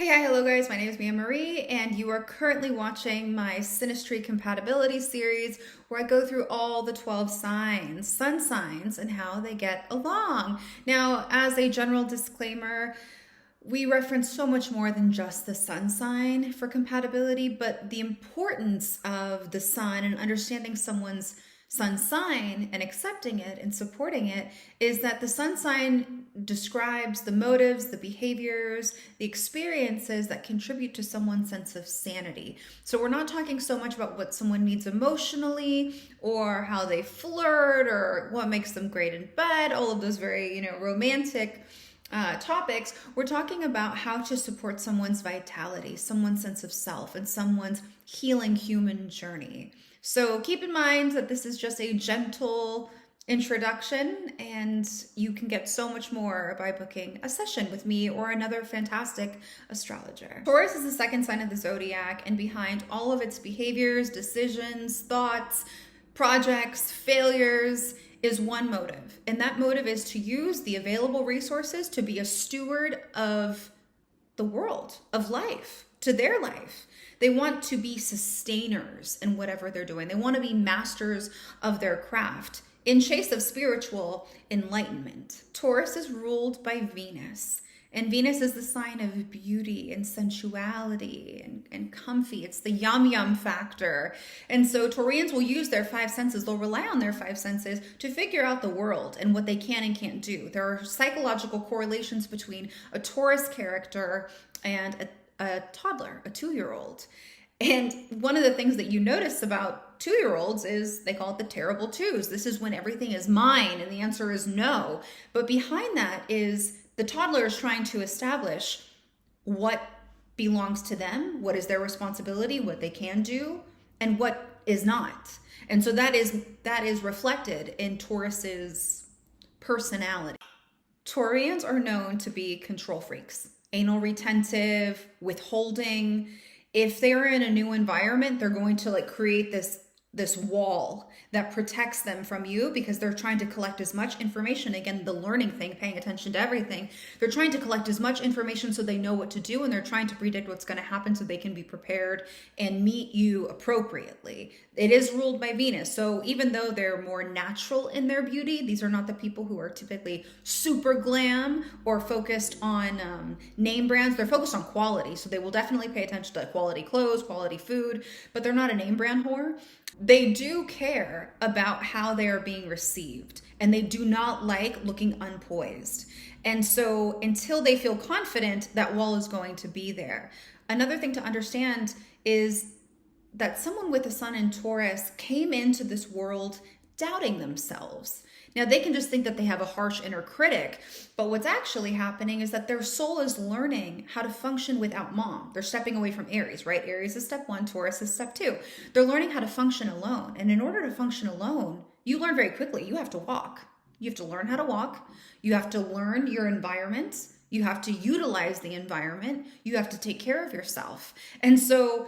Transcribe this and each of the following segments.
Hi, hello guys, my name is Mia Marie and you are currently watching my Synastry Compatibility series where I go through all the 12 signs, sun signs, and how they get along. Now, as a general disclaimer, we reference so much more than just the sun sign for compatibility, but the importance of the sun and understanding someone's sun sign and accepting it and supporting it is that the sun sign describes the motives, the behaviors, the experiences that contribute to someone's sense of sanity. So we're not talking so much about what someone needs emotionally or how they flirt or what makes them great in bed, all of those very, romantic topics. We're talking about how to support someone's vitality, someone's sense of self, and someone's healing human journey. So keep in mind that this is just a gentle introduction and you can get so much more by booking a session with me or another fantastic astrologer. Taurus is the second sign of the zodiac, and behind all of its behaviors, decisions, thoughts, projects, failures is one motive. And that motive is to use the available resources to be a steward of the world, of life, to their life. They want to be sustainers in whatever they're doing. They want to be masters of their craft in chase of spiritual enlightenment. Taurus is ruled by Venus, and Venus is the sign of beauty and sensuality and comfy. It's the yum yum factor. And so Taurians will use their five senses. They'll rely on their five senses to figure out the world and what they can and can't do. There are psychological correlations between a Taurus character and a toddler, a 2-year-old. And one of the things that you notice about 2-year-olds is they call it the terrible twos. This is when everything is mine and the answer is no. But behind that is the toddler is trying to establish what belongs to them, what is their responsibility, what they can do, and what is not. And so that is reflected in Taurus's personality. Taurians are known to be control freaks. Anal retentive, withholding. If they're in a new environment, they're going to create this wall that protects them from you because they're trying to collect as much information. Again, the learning thing, paying attention to everything. They're trying to collect as much information so they know what to do, and they're trying to predict what's going to happen so they can be prepared and meet you appropriately. It is ruled by Venus. So even though they're more natural in their beauty, these are not the people who are typically super glam or focused on name brands. They're focused on quality. So they will definitely pay attention to quality clothes, quality food, but they're not a name brand whore. They do care about how they are being received, and they do not like looking unpoised. And so until they feel confident, that wall is going to be there. Another thing to understand is that someone with a sun in Taurus came into this world doubting themselves. Now, they can just think that they have a harsh inner critic, but what's actually happening is that their soul is learning how to function without mom. They're stepping away from Aries, right? Aries is step 1, Taurus is step 2. They're learning how to function alone. And in order to function alone, you learn very quickly. You have to walk. You have to learn how to walk. You have to learn your environment. You have to utilize the environment. You have to take care of yourself. And so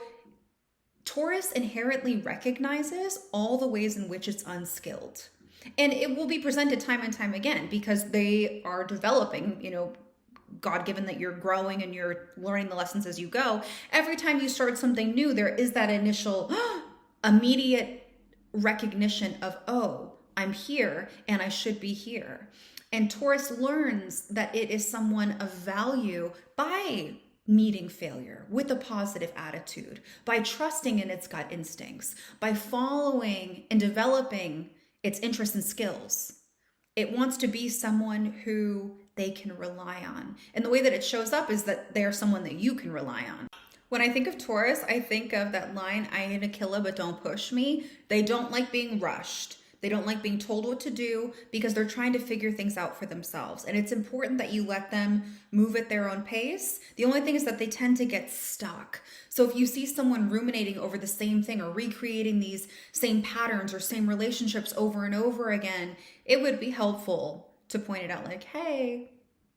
Taurus inherently recognizes all the ways in which it's unskilled. And it will be presented time and time again because they are developing, God given that you're growing and you're learning the lessons as you go. Every time you start something new, there is that initial immediate recognition of, oh, I'm here and I should be here. And Taurus learns that it is someone of value by meeting failure with a positive attitude, by trusting in its gut instincts, by following and developing its interests and skills. It wants to be someone who they can rely on. And the way that it shows up is that they are someone that you can rely on. When I think of Taurus, I think of that line, I ain't a killer, but don't push me. They don't like being rushed. They don't like being told what to do because they're trying to figure things out for themselves. And it's important that you let them move at their own pace. The only thing is that they tend to get stuck. So if you see someone ruminating over the same thing or recreating these same patterns or same relationships over and over again, it would be helpful to point it out like, hey,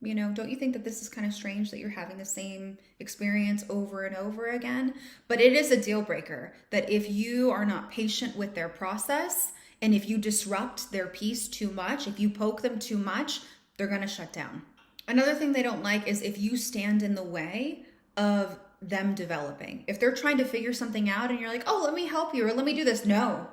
don't you think that this is kind of strange that you're having the same experience over and over again? But it is a deal breaker that if you are not patient with their process, and if you disrupt their peace too much, if you poke them too much, they're going to shut down. Another thing they don't like is if you stand in the way of them developing. If they're trying to figure something out and you're like, oh, let me help you or let me do this. No.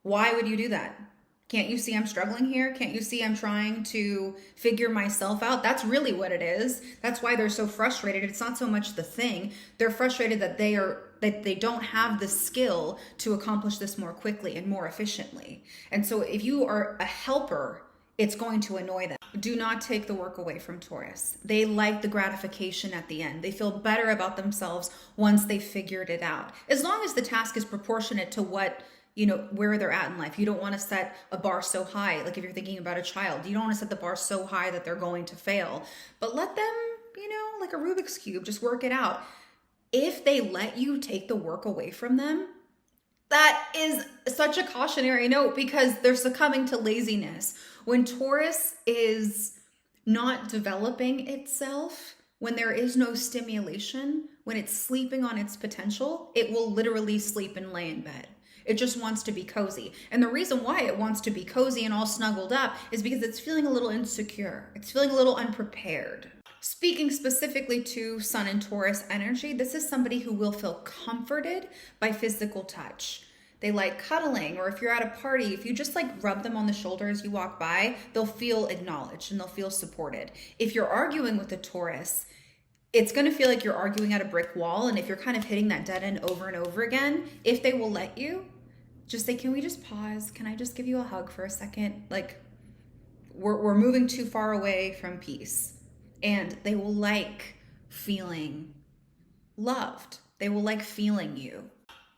Why would you do that? Can't you see I'm struggling here? Can't you see I'm trying to figure myself out? That's really what it is. That's why they're so frustrated. It's not so much the thing. They're frustrated that they don't have the skill to accomplish this more quickly and more efficiently. And so if you are a helper, it's going to annoy them. Do not take the work away from Taurus. They like the gratification at the end. They feel better about themselves once they figured it out. As long as the task is proportionate to what, where they're at in life. You don't want to set a bar so high. Like if you're thinking about a child, you don't want to set the bar so high that they're going to fail, but let them, like a Rubik's Cube, just work it out. If they let you take the work away from them, that is such a cautionary note because they're succumbing to laziness. When Taurus is not developing itself, when there is no stimulation, when it's sleeping on its potential, it will literally sleep and lay in bed. It just wants to be cozy. And the reason why it wants to be cozy and all snuggled up is because it's feeling a little insecure. It's feeling a little unprepared. Speaking specifically to Sun and Taurus energy, this is somebody who will feel comforted by physical touch. They like cuddling, or if you're at a party, if you just like rub them on the shoulder as you walk by, they'll feel acknowledged and they'll feel supported. If you're arguing with a Taurus, it's going to feel like you're arguing at a brick wall. And if you're kind of hitting that dead end over and over again, if they will let you, just say, can we just pause? Can I just give you a hug for a second? Like we're moving too far away from peace. And they will like feeling loved. They will like feeling you.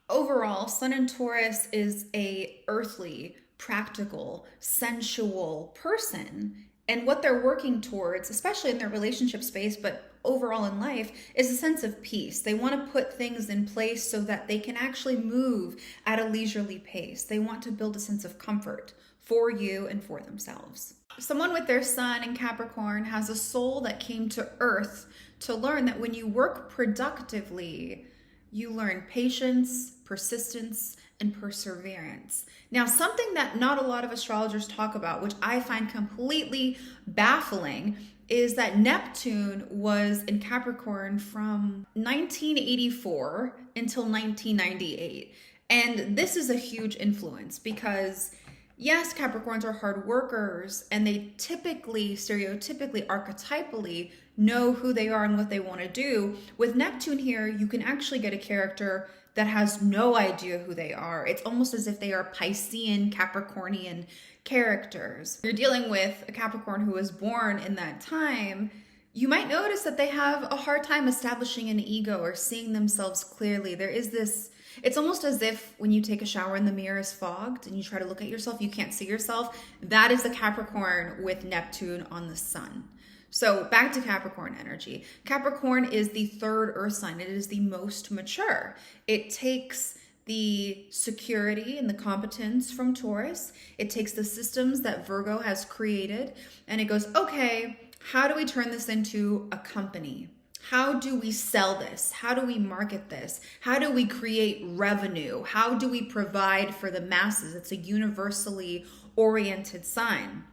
Overall, Sun and Taurus is a earthly, practical, sensual person. And what they're working towards, especially in their relationship space, but overall in life, is a sense of peace. They want to put things in place so that they can actually move at a leisurely pace. They want to build a sense of comfort for you and for themselves. Someone with their Sun in Capricorn has a soul that came to Earth to learn that when you work productively, you learn patience, persistence, and perseverance. Now, something that not a lot of astrologers talk about, which I find completely baffling, is that Neptune was in Capricorn from 1984 until 1998. And this is a huge influence because yes, Capricorns are hard workers and they typically, stereotypically, archetypally know who they are and what they want to do. With Neptune here, you can actually get a character that has no idea who they are. It's almost as if they are Piscean, Capricornian characters. You're dealing with a Capricorn who was born in that time. You might notice that they have a hard time establishing an ego or seeing themselves clearly. There is this, it's almost as if when you take a shower and the mirror is fogged and you try to look at yourself, you can't see yourself. That is the Capricorn with Neptune on the sun. So back to Capricorn energy. Capricorn is the third earth sign. It is the most mature. It takes the security and the competence from Taurus. It takes the systems that Virgo has created and it goes, okay, how do we turn this into a company? How do we sell this? How do we market this? How do we create revenue? How do we provide for the masses? It's a universally oriented sign.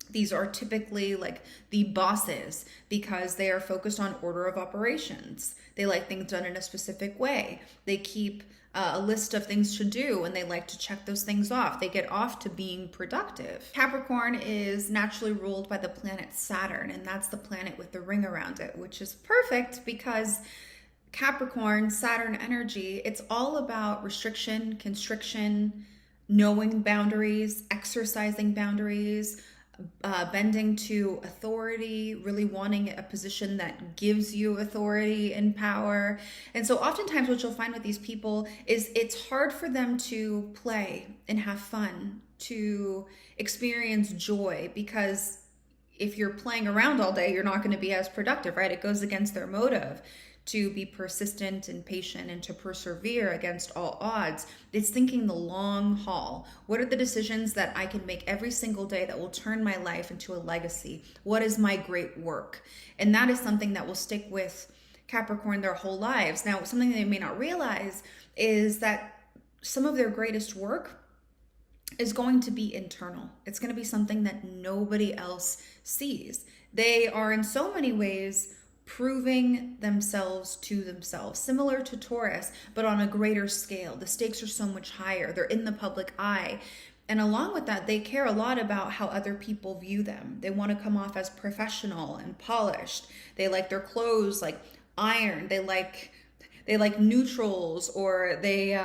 These are typically like the bosses because they are focused on order of operations. They like things done in a specific way. They keep a list of things to do and they like to check those things off. They get off to being productive. Capricorn is naturally ruled by the planet Saturn, and that's the planet with the ring around it, which is perfect because Capricorn, Saturn energy, it's all about restriction, constriction, knowing boundaries, exercising boundaries, bending to authority, really wanting a position that gives you authority and power. And so oftentimes what you'll find with these people is it's hard for them to play and have fun, to experience joy, because if you're playing around all day, you're not going to be as productive, right? It goes against their motive to be persistent and patient and to persevere against all odds. It's thinking the long haul. What are the decisions that I can make every single day that will turn my life into a legacy? What is my great work? And that is something that will stick with Capricorn their whole lives. Now, something they may not realize is that some of their greatest work is going to be internal. It's going to be something that nobody else sees. They are in so many ways proving themselves to themselves, similar to Taurus, but on a greater scale. The stakes are so much higher. They're in the public eye. And along with that, they care a lot about how other people view them. They want to come off as professional and polished. They like their clothes like ironed. They like neutrals, or they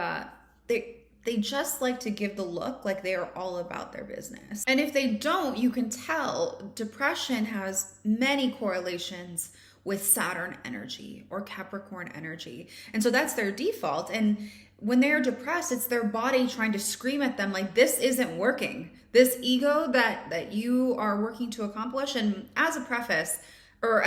just like to give the look like they are all about their business. And if they don't, you can tell depression has many correlations with Saturn energy or Capricorn energy. And so that's their default. And when they're depressed, it's their body trying to scream at them like, this isn't working. This ego that you are working to accomplish. And as a preface, or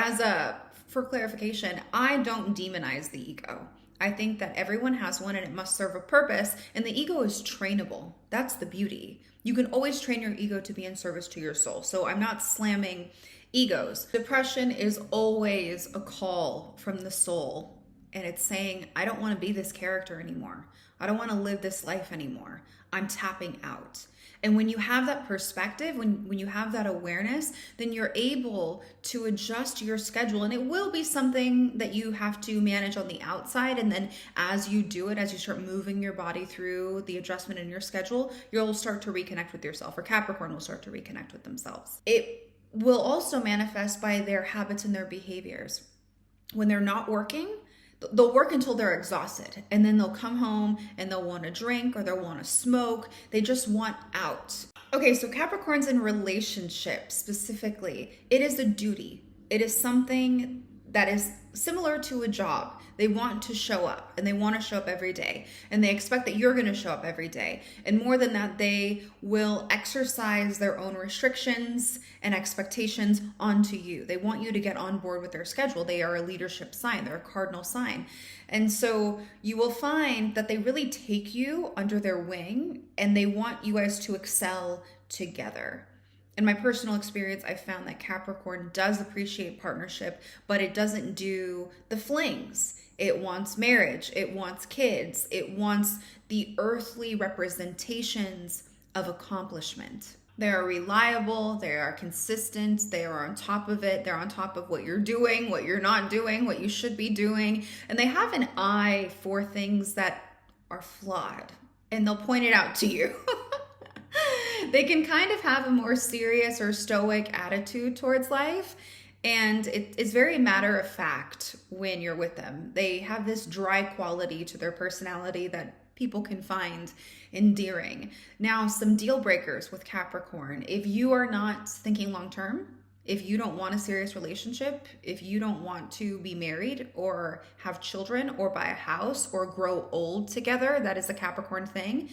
for clarification, I don't demonize the ego. I think that everyone has one and it must serve a purpose, and the ego is trainable. That's the beauty. You can always train your ego to be in service to your soul. So I'm not slamming egos. Depression is always a call from the soul, and it's saying, I don't want to be this character anymore. I don't want to live this life anymore. I'm tapping out. And when you have that perspective, when you have that awareness, then you're able to adjust your schedule. And it will be something that you have to manage on the outside. And then as you do it, as you start moving your body through the adjustment in your schedule, you'll start to reconnect with yourself, or Capricorn will start to reconnect with themselves. It will also manifest by their habits and their behaviors. When they're not working, they'll work until they're exhausted, and then they'll come home and they'll want to drink or they'll want to smoke. They just want out. Okay, so Capricorns in relationships specifically, it is a duty. It is something that is similar to a job. They want to show up, and they want to show up every day, and they expect that you're going to show up every day. And more than that, they will exercise their own restrictions and expectations onto you. They want you to get on board with their schedule. They are a leadership sign. They're a cardinal sign. And so you will find that they really take you under their wing, and they want you guys to excel together. In my personal experience, I found that Capricorn does appreciate partnership, but it doesn't do the flings. It wants marriage. It wants kids. It wants the earthly representations of accomplishment. They are reliable. They are consistent. They are on top of it. They're on top of what you're doing, what you're not doing, what you should be doing. And they have an eye for things that are flawed, and they'll point it out to you. They can kind of have a more serious or stoic attitude towards life, and it's very matter of fact when you're with them. They have this dry quality to their personality that people can find endearing. Now, some deal breakers with Capricorn. If you are not thinking long term, if you don't want a serious relationship, if you don't want to be married or have children or buy a house or grow old together, that is a Capricorn thing,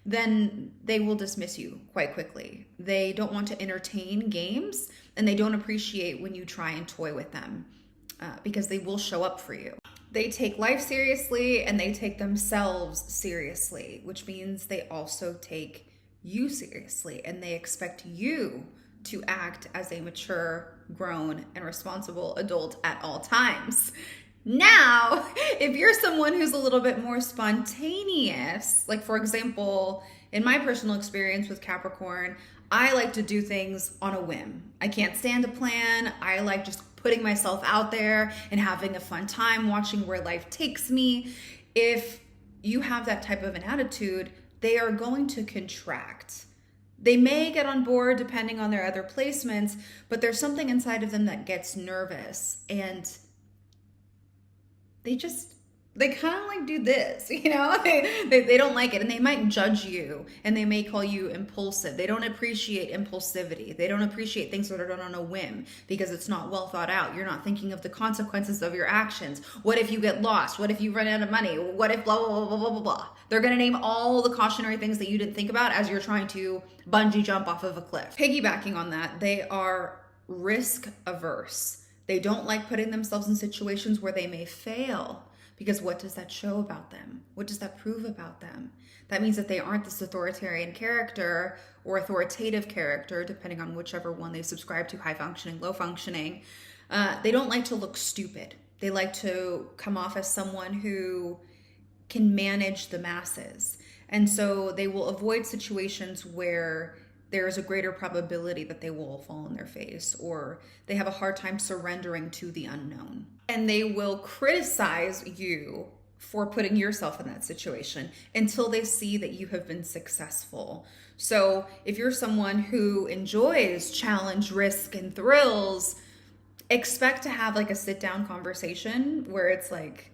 then they will dismiss you quite quickly. They don't want to entertain games, and they don't appreciate when you try and toy with them because they will show up for you. They take life seriously, and they take themselves seriously, which means they also take you seriously, and they expect you to act as a mature, grown, and responsible adult at all times. Now, if you're someone who's a little bit more spontaneous, like for example, in my personal experience with Capricorn, I like to do things on a whim. I can't stand a plan. I like just putting myself out there and having a fun time watching where life takes me. If you have that type of an attitude, they are going to contract. They may get on board depending on their other placements, but there's something inside of them that gets nervous, and they kind of like do this, they don't like it, and they might judge you, and they may call you impulsive. They don't appreciate impulsivity. They don't appreciate things that are done on a whim because it's not well thought out. You're not thinking of the consequences of your actions. What if you get lost? What if you run out of money? What if blah, blah, blah, blah, blah, blah. They're going to name all the cautionary things that you didn't think about as you're trying to bungee jump off of a cliff. Piggybacking on that, they are risk averse. They don't like putting themselves in situations where they may fail, because what does that show about them? What does that prove about them? That means that they aren't this authoritarian character or authoritative character, depending on whichever one they subscribe to, high functioning, low functioning. They don't like to look stupid. They like to come off as someone who can manage the masses. And so they will avoid situations where there is a greater probability that they will fall on their face, or they have a hard time surrendering to the unknown. And they will criticize you for putting yourself in that situation until they see that you have been successful. So if you're someone who enjoys challenge, risk, and thrills, expect to have like a sit down conversation where it's like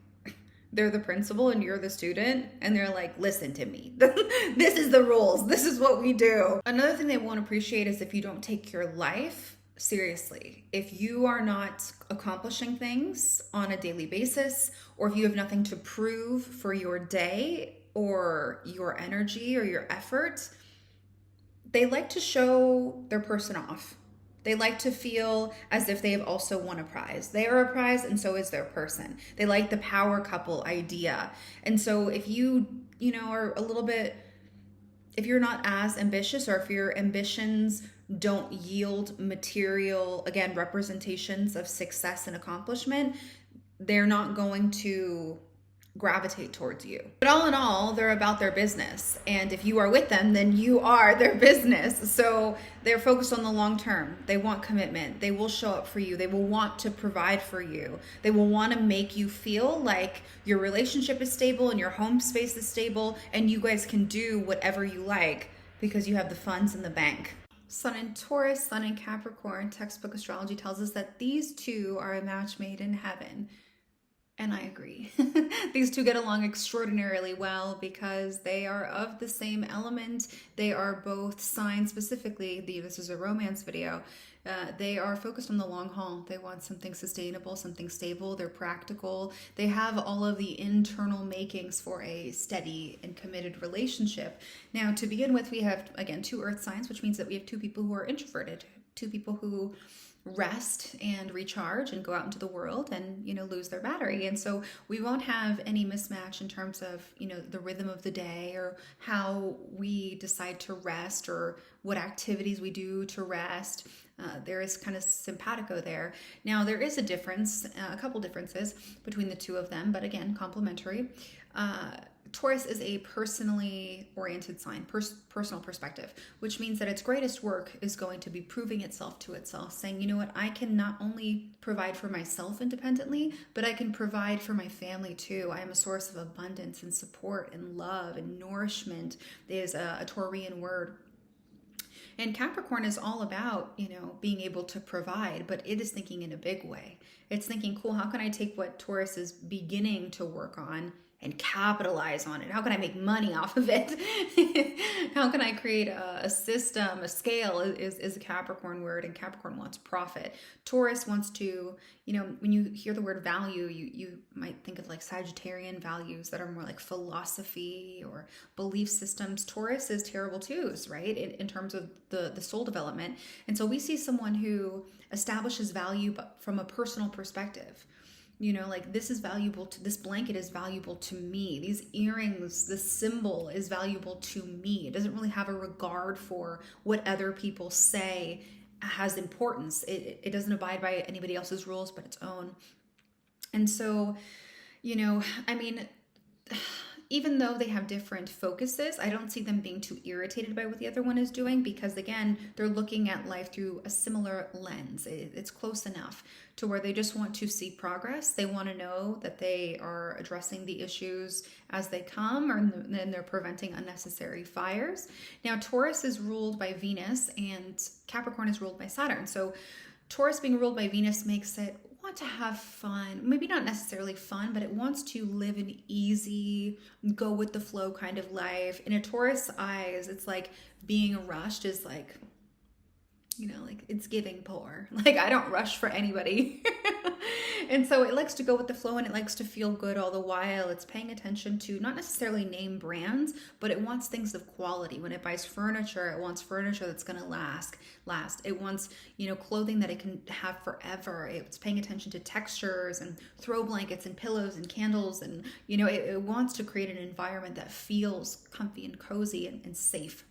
they're the principal and you're the student, and they're like, listen to me. This is the rules. This is what we do. Another thing they won't appreciate is if you don't take your life seriously. If you are not accomplishing things on a daily basis, or if you have nothing to prove for your day or your energy or your effort, they like to show their person off. They like to feel as if they have also won a prize. They are a prize, and so is their person. They like the power couple idea. And so if you are a little bit, if you're not as ambitious, or if your ambitions don't yield material, again, representations of success and accomplishment, they're not going to gravitate towards you. But all in all, they're about their business. And if you are with them, then you are their business. So they're focused on the long term. They want commitment. They will show up for you. They will want to provide for you. They will want to make you feel like your relationship is stable and your home space is stable, and you guys can do whatever you like because you have the funds in the bank. Sun in Taurus, Sun in Capricorn, textbook astrology tells us that these two are a match made in heaven. And I agree. These two get along extraordinarily well because they are of the same element. They are both signs, specifically, this is a romance video. They are focused on the long haul. They want something sustainable, something stable. They're practical. They have all of the internal makings for a steady and committed relationship. Now, to begin with, we have, again, two earth signs, which means that we have two people who are introverted, two people who rest and recharge and go out into the world and lose their battery. And so we won't have any mismatch in terms of the rhythm of the day, or how we decide to rest, or what activities we do to rest. There is kind of simpatico there. Now there is a difference, a couple differences between the two of them, but again, complementary. Taurus is a personally oriented sign, personal perspective, which means that its greatest work is going to be proving itself to itself, saying, you know what, I can not only provide for myself independently, but I can provide for my family too. I am a source of abundance and support and love and nourishment. Is a Taurian word. And Capricorn is all about, being able to provide, but it is thinking in a big way. It's thinking, cool, how can I take what Taurus is beginning to work on and capitalize on it? How can I make money off of it? How can I create a system? A scale is a Capricorn word, and Capricorn wants profit. Taurus wants to, when you hear the word value, you might think of like Sagittarian values that are more like philosophy or belief systems. Taurus is terrible twos, right? In terms of the soul development. And so we see someone who establishes value but from a personal perspective. Like, this is valuable to, this blanket is valuable to me. These earrings, this symbol is valuable to me. It doesn't really have a regard for what other people say has importance. It doesn't abide by anybody else's rules but its own. And so, even though they have different focuses, I don't see them being too irritated by what the other one is doing, because again, they're looking at life through a similar lens. It's close enough to where they just want to see progress. They want to know that they are addressing the issues as they come, and then they're preventing unnecessary fires. Now, Taurus is ruled by Venus and Capricorn is ruled by Saturn. So Taurus being ruled by Venus makes it want to have fun, maybe not necessarily fun, but it wants to live an easy, go with the flow kind of life. In a Taurus eyes, it's like being rushed is like, like it's giving poor. Like, I don't rush for anybody. And so it likes to go with the flow, and it likes to feel good all the while. It's paying attention to not necessarily name brands, but it wants things of quality. When it buys furniture, it wants furniture that's going to last. It wants, clothing that it can have forever. It's paying attention to textures and throw blankets and pillows and candles. And, it wants to create an environment that feels comfy and cozy and safe.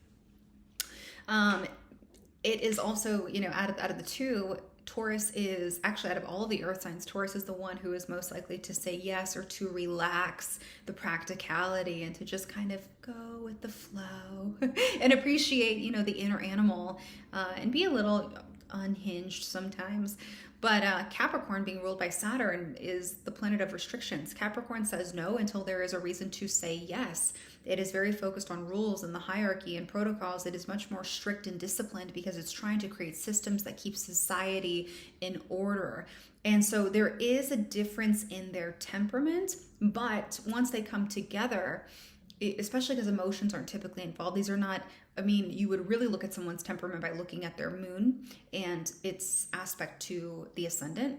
It is also, out of the two, Taurus is actually, out of all of the earth signs, Taurus is the one who is most likely to say yes, or to relax the practicality and to just kind of go with the flow and appreciate, the inner animal, and be a little unhinged sometimes. But Capricorn, being ruled by Saturn, is the planet of restrictions. Capricorn says no until there is a reason to say yes. It is very focused on rules and the hierarchy and protocols. It is much more strict and disciplined because it's trying to create systems that keep society in order. And so there is a difference in their temperament, but once they come together, especially because emotions aren't typically involved. These are not, you would really look at someone's temperament by looking at their moon and its aspect to the ascendant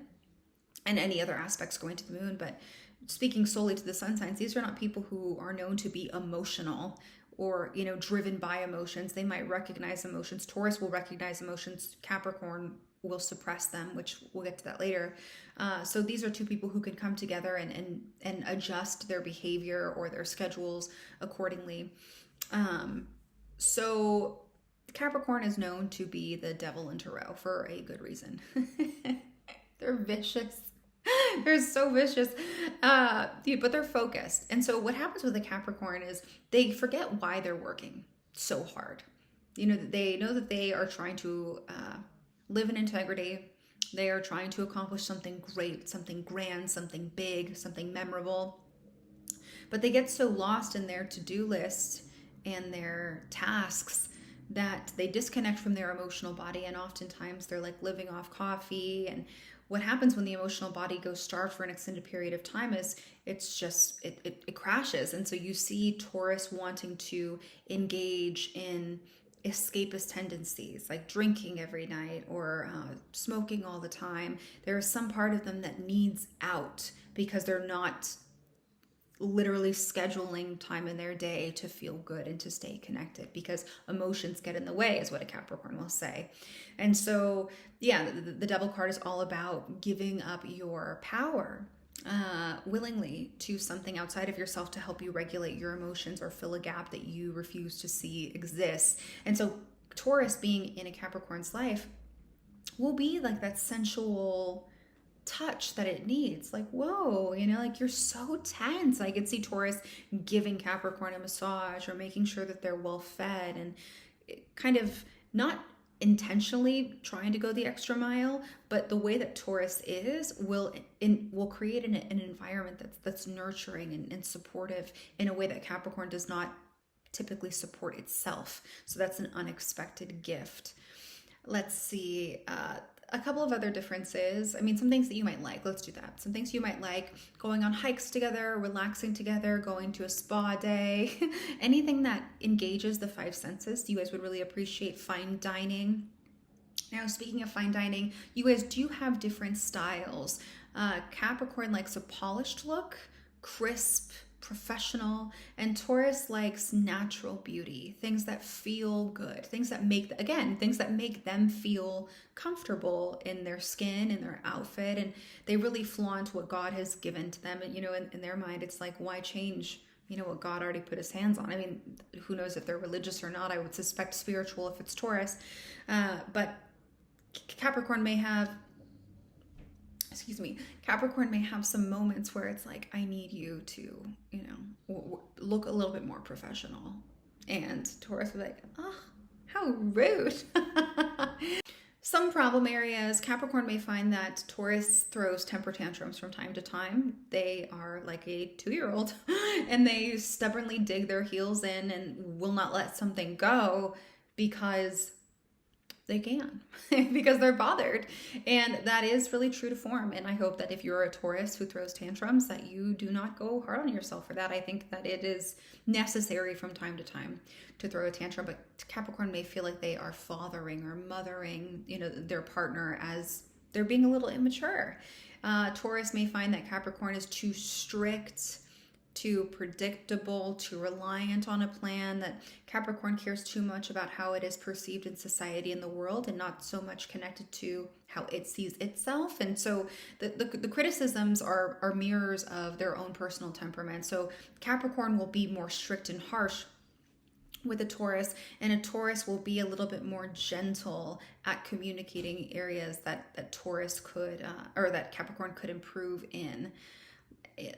and any other aspects going to the moon. But speaking solely to the sun signs, these are not people who are known to be emotional or, driven by emotions. They might recognize emotions. Taurus will recognize emotions. Capricorn will suppress them, which we'll get to that later. So these are two people who can come together and adjust their behavior or their schedules accordingly. So Capricorn is known to be the devil in tarot for a good reason. They're vicious. They're so vicious, but they're focused. And so what happens with a Capricorn is they forget why they're working so hard. They know that they are trying to live in integrity. They are trying to accomplish something great, something grand, something big, something memorable. But they get so lost in their to-do list and their tasks that they disconnect from their emotional body. And oftentimes they're like living off coffee. And what happens when the emotional body goes starved for an extended period of time is it crashes. And so you see Taurus wanting to engage in escapist tendencies, like drinking every night or smoking all the time. There is some part of them that needs out because they're not literally scheduling time in their day to feel good and to stay connected, because emotions get in the way, is what a Capricorn will say. And so, the devil card is all about giving up your power willingly to something outside of yourself to help you regulate your emotions or fill a gap that you refuse to see exists. And so Taurus, being in a Capricorn's life, will be like that sensual touch that it needs. Like, whoa, like you're so tense. I could see Taurus giving Capricorn a massage or making sure that they're well fed, and kind of not intentionally trying to go the extra mile, but the way that Taurus is will create an environment that's nurturing and supportive in a way that Capricorn does not typically support itself. So that's an unexpected gift. Let's see, a couple of other differences. Some things that you might like. Let's do that. Some things you might like: going on hikes together, relaxing together, going to a spa day, anything that engages the five senses. You guys would really appreciate fine dining. Now, speaking of fine dining, you guys do have different styles. Capricorn likes a polished look, crisp, professional, and Taurus likes natural beauty, things that feel good, things that make them feel comfortable in their skin, in their outfit, and they really flaunt what God has given to them. And in their mind, it's like, why change what God already put his hands on? Who knows if they're religious or not? I would suspect spiritual if it's Taurus, but Capricorn may have some moments where it's like, I need you to, look a little bit more professional. And Taurus will be like, oh, how rude. Some problem areas: Capricorn may find that Taurus throws temper tantrums from time to time. They are like a 2-year-old and they stubbornly dig their heels in and will not let something go because they can, because they're bothered. And that is really true to form. And I hope that if you're a Taurus who throws tantrums, that you do not go hard on yourself for that. I think that it is necessary from time to time to throw a tantrum, but Capricorn may feel like they are fathering or mothering, their partner as they're being a little immature. Taurus may find that Capricorn is too strict, too predictable, too reliant on a plan, that Capricorn cares too much about how it is perceived in society and the world and not so much connected to how it sees itself. And so the criticisms are mirrors of their own personal temperament. So Capricorn will be more strict and harsh with a Taurus, and a Taurus will be a little bit more gentle at communicating areas that Taurus could, or that Capricorn could improve in.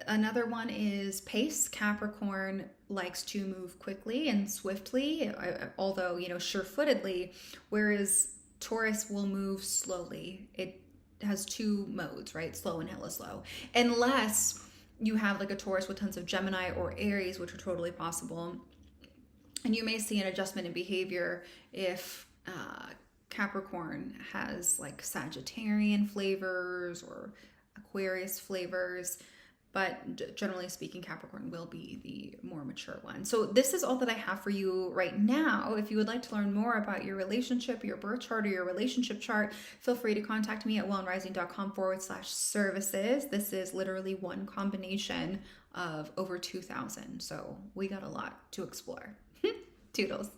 Another one is pace. Capricorn likes to move quickly and swiftly, although, sure-footedly, whereas Taurus will move slowly. It has two modes, right? Slow and hella slow. Unless you have like a Taurus with tons of Gemini or Aries, which are totally possible. And you may see an adjustment in behavior if Capricorn has like Sagittarian flavors or Aquarius flavors. But generally speaking, Capricorn will be the more mature one. So this is all that I have for you right now. If you would like to learn more about your relationship, your birth chart, or your relationship chart, feel free to contact me at wellandrising.com/services. This is literally one combination of over 2,000. So we got a lot to explore. Toodles.